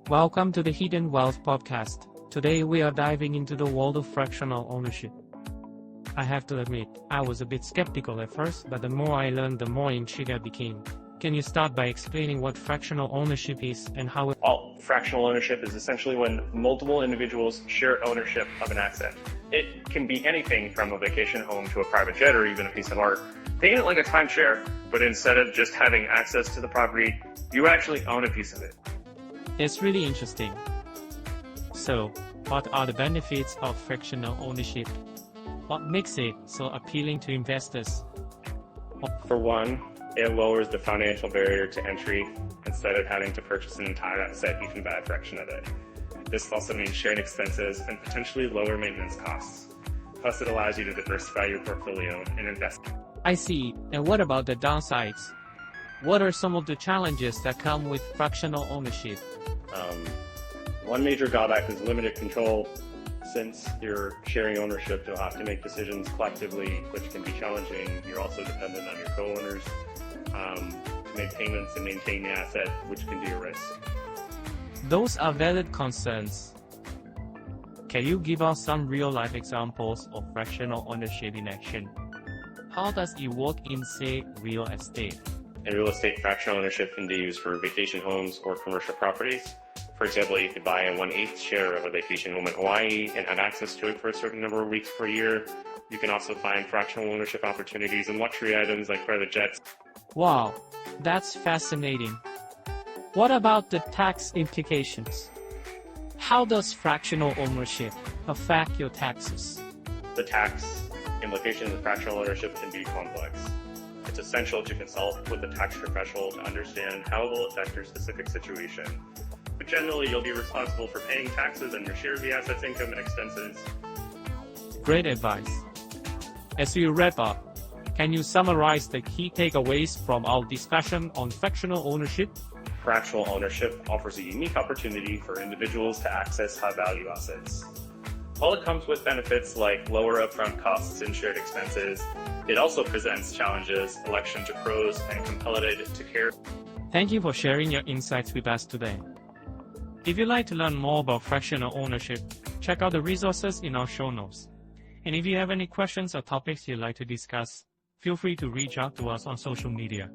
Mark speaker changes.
Speaker 1: Welcome to the Hidden Wealth Podcast. Today we are diving into the world of fractional ownership. I have to admit, I was a bit skeptical at first, but the more I learned, the more intrigued I became. Can you start by explaining what fractional ownership is and how it...
Speaker 2: Fractional ownership is essentially when multiple individuals share ownership of an asset. It can be anything from a vacation home to a private jet or even a piece of art. Think of it like a timeshare, but instead of just having access to the property, you actually own a piece of it.
Speaker 1: It's really interesting. So, what are the benefits of fractional ownership? What makes it so appealing to investors?
Speaker 2: For one, it lowers the financial barrier to entry instead of having to purchase an entire asset, you can buy a fraction of it. This also means sharing expenses and potentially lower maintenance costs. Plus, it allows you to diversify your portfolio and invest.
Speaker 1: I see. And what about the downsides? What are some of the challenges that come with fractional ownership?
Speaker 2: One major drawback is limited control. Since you're sharing ownership, you'll have to make decisions collectively, which can be challenging. You're also dependent on your co-owners to make payments and maintain the asset, which can be a risk.
Speaker 1: Those are valid concerns. Can you give us some real-life examples of fractional ownership in action? How does it work in, say, real estate?
Speaker 2: In real estate, fractional ownership can be used for vacation homes or commercial properties. For example, you could buy a 1/8 share of a vacation home in Hawaii and have access to it for a certain number of weeks per year. You can also find fractional ownership opportunities in luxury items like private jets.
Speaker 1: Wow, that's fascinating. What about the tax implications? How does fractional ownership affect your taxes?
Speaker 2: The tax implications of fractional ownership can be complex. It's essential to consult with a tax professional to understand how it will affect your specific situation. But generally, you'll be responsible for paying taxes on your share of the asset's income and expenses.
Speaker 1: Great advice. As we wrap up, can you summarize the key takeaways from our discussion on fractional ownership?
Speaker 2: Fractional ownership offers a unique opportunity for individuals to access high-value assets. While it comes with benefits like lower upfront costs and shared expenses, it also presents challenges, election to pros, and competitive to care.
Speaker 1: Thank you for sharing your insights with us today. If you'd like to learn more about fractional ownership, check out the resources in our show notes. And if you have any questions or topics you'd like to discuss, feel free to reach out to us on social media.